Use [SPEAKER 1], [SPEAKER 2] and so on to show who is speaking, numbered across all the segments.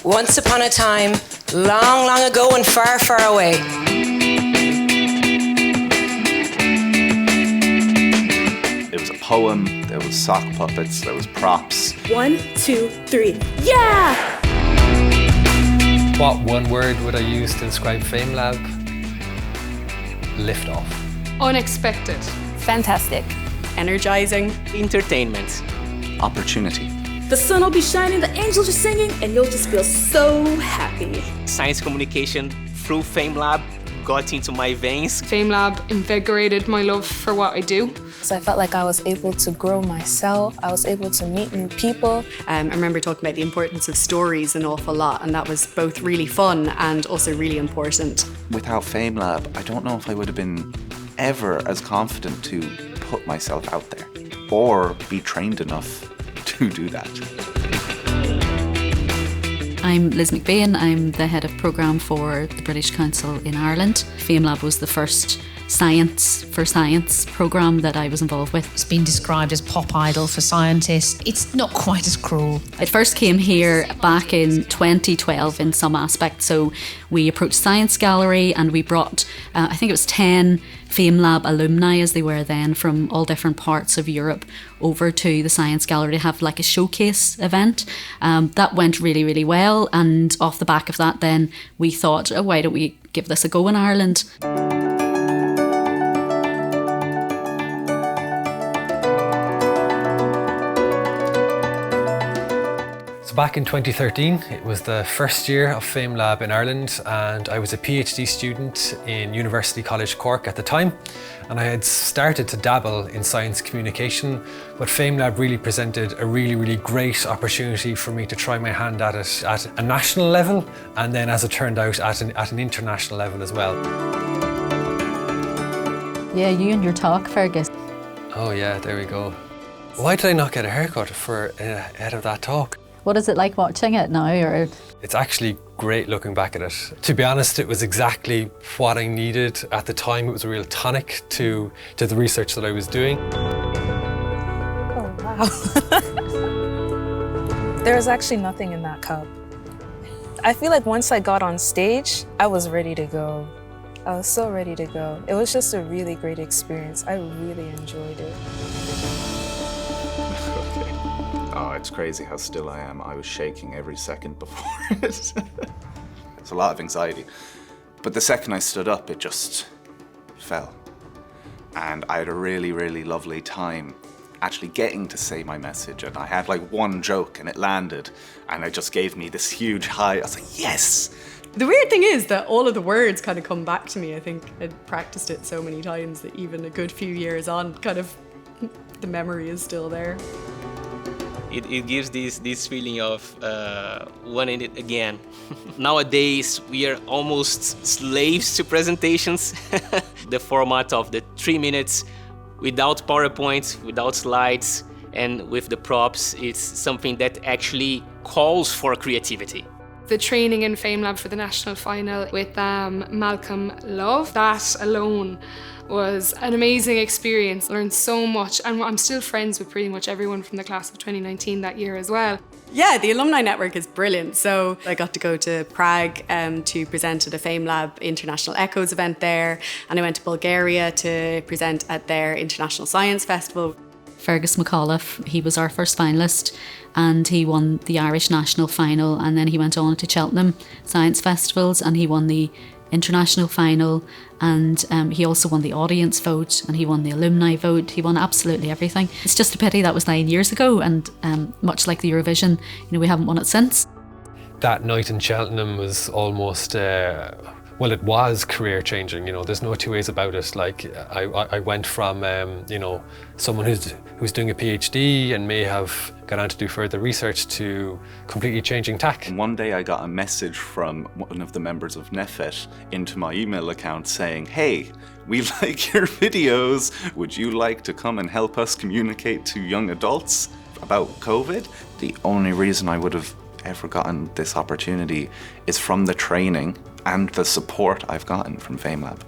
[SPEAKER 1] Once upon a time, long, long ago and far, far away.
[SPEAKER 2] There was a poem, there was sock puppets, there was props.
[SPEAKER 3] 1, 2, 3, yeah!
[SPEAKER 4] What one word would I use to describe FameLab? Lift off.
[SPEAKER 5] Unexpected.
[SPEAKER 3] Fantastic.
[SPEAKER 6] Energizing.
[SPEAKER 7] Entertainment.
[SPEAKER 2] Opportunity.
[SPEAKER 3] The sun will be shining, the angels are singing, and you'll just feel so happy.
[SPEAKER 7] Science communication through FameLab got into my veins.
[SPEAKER 5] FameLab invigorated my love for what I do.
[SPEAKER 8] So I felt like I was able to grow myself. I was able to meet new people.
[SPEAKER 6] I remember talking about the importance of stories an awful lot, and that was both really fun and also really important.
[SPEAKER 2] Without FameLab, I don't know if I would have been ever as confident to put myself out there or be trained enough to do that.
[SPEAKER 9] I'm Liz McBain. I'm the head of programme for the British Council in Ireland. FameLab was the first science for science programme that I was involved with.
[SPEAKER 10] It's been described as pop idol for scientists. It's not quite as cruel.
[SPEAKER 9] It first came here back in 2012 in some aspects. So we approached Science Gallery and we brought, I think it was 10 FameLab alumni, as they were then, from all different parts of Europe over to the Science Gallery to have like a showcase event. That went really, really well. And off the back of that then we thought, oh, why don't we give this a go in Ireland?
[SPEAKER 4] So back in 2013, it was the first year of FameLab in Ireland, and I was a PhD student in University College Cork at the time, and I had started to dabble in science communication, but FameLab really presented a really, really great opportunity for me to try my hand at it at a national level, and then as it turned out at an international level as well.
[SPEAKER 9] Yeah, you and your talk, Fergus.
[SPEAKER 4] Oh yeah, there we go. Why did I not get a haircut ahead of that talk?
[SPEAKER 9] What is it like watching it now? Or
[SPEAKER 4] It's actually great looking back at it. To be honest, it was exactly what I needed at the time. It was a real tonic to the research that I was doing.
[SPEAKER 8] Oh, wow. There was actually nothing in that cup. I feel like once I got on stage, I was ready to go. I was so ready to go. It was just a really great experience. I really enjoyed it.
[SPEAKER 2] Oh, it's crazy how still I am. I was shaking every second before it. It's a lot of anxiety. But the second I stood up, it just fell. And I had a really, really lovely time actually getting to say my message. And I had like one joke and it landed. And it just gave me this huge high. I was like, yes!
[SPEAKER 6] The weird thing is that all of the words kind of come back to me. I think I'd practiced it so many times that even a good few years on, kind of the memory is still there.
[SPEAKER 7] It gives this feeling of wanting it again. Nowadays, we are almost slaves to presentations. The format of the 3 minutes without PowerPoint, without slides, and with the props, it's something that actually calls for creativity.
[SPEAKER 5] The training in FameLab for the national final with Malcolm Love, that alone was an amazing experience. I learned so much, and I'm still friends with pretty much everyone from the class of 2019 that year as well.
[SPEAKER 6] Yeah, the alumni network is brilliant. So I got to go to Prague to present at a FameLab International Echoes event there, and I went to Bulgaria to present at their International Science Festival.
[SPEAKER 9] Fergus McAuliffe, he was our first finalist and he won the Irish National Final, and then he went on to Cheltenham Science Festivals and he won the International Final, and he also won the audience vote and he won the alumni vote. He won absolutely everything. It's just a pity that was 9 years ago, and much like the Eurovision, we haven't won it since.
[SPEAKER 4] That night in Cheltenham was almost, well, it was career changing. There's no two ways about it. Like I went from, someone who's doing a PhD and may have gone on to do further research to completely changing tack.
[SPEAKER 2] And one day I got a message from one of the members of NEFET into my email account saying, hey, we like your videos. Would you like to come and help us communicate to young adults about COVID? The only reason I would have ever gotten this opportunity is from the training and the support I've gotten from FameLab.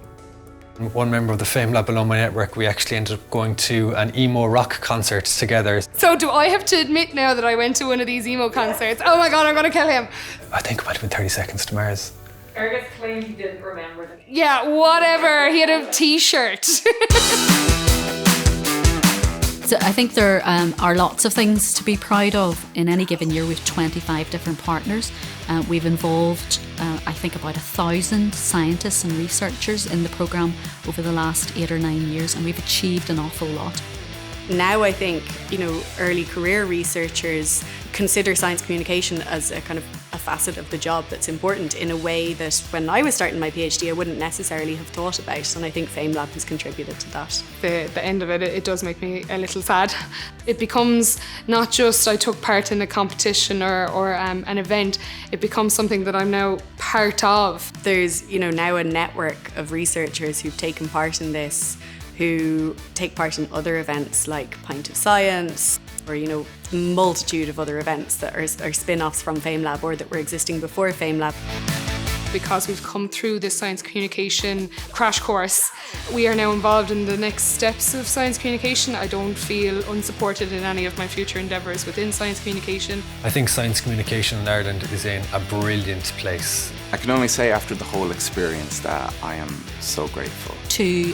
[SPEAKER 4] One member of the FameLab Alumni Network, we actually ended up going to an emo rock concert together.
[SPEAKER 5] So do I have to admit now that I went to one of these emo concerts? Oh my God, I'm gonna kill him.
[SPEAKER 4] I think it might have been 30 Seconds to Mars.
[SPEAKER 11] Fergus claimed he didn't remember them.
[SPEAKER 5] Yeah, whatever. He had a t-shirt.
[SPEAKER 9] So I think there are lots of things to be proud of. In any given year, we've 25 different partners. We've involved, I think, about 1,000 scientists and researchers in the programme over the last 8 or 9 years, and we've achieved an awful lot.
[SPEAKER 6] Now I think, early career researchers consider science communication as a kind of a facet of the job that's important in a way that when I was starting my PhD I wouldn't necessarily have thought about, and I think FameLab has contributed to that.
[SPEAKER 5] The end of it does make me a little sad. It becomes not just I took part in a competition or an event, it becomes something that I'm now part of.
[SPEAKER 6] There's, now a network of researchers who've taken part in this, who take part in other events like Pint of Science, or multitude of other events that are spin-offs from FameLab or that were existing before FameLab.
[SPEAKER 5] Because we've come through this science communication crash course, we are now involved in the next steps of science communication. I don't feel unsupported in any of my future endeavours within science communication.
[SPEAKER 4] I think science communication in Ireland is in a brilliant place.
[SPEAKER 2] I can only say after the whole experience that I am so grateful.
[SPEAKER 9] To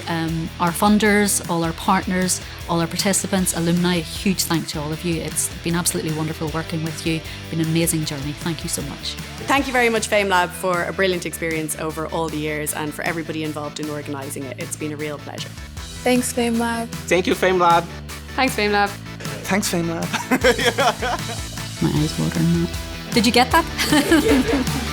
[SPEAKER 9] our funders, all our partners, all our participants, alumni, a huge thank to all of you. It's been absolutely wonderful working with you. It's been an amazing journey. Thank you so much.
[SPEAKER 6] Thank you very much, FameLab, for a brilliant experience over all the years, and for everybody involved in organising it. It's been a real pleasure.
[SPEAKER 8] Thanks, FameLab.
[SPEAKER 7] Thank you, FameLab.
[SPEAKER 5] Thanks, FameLab.
[SPEAKER 2] Thanks, FameLab.
[SPEAKER 9] My eyes watering now. Did you get that?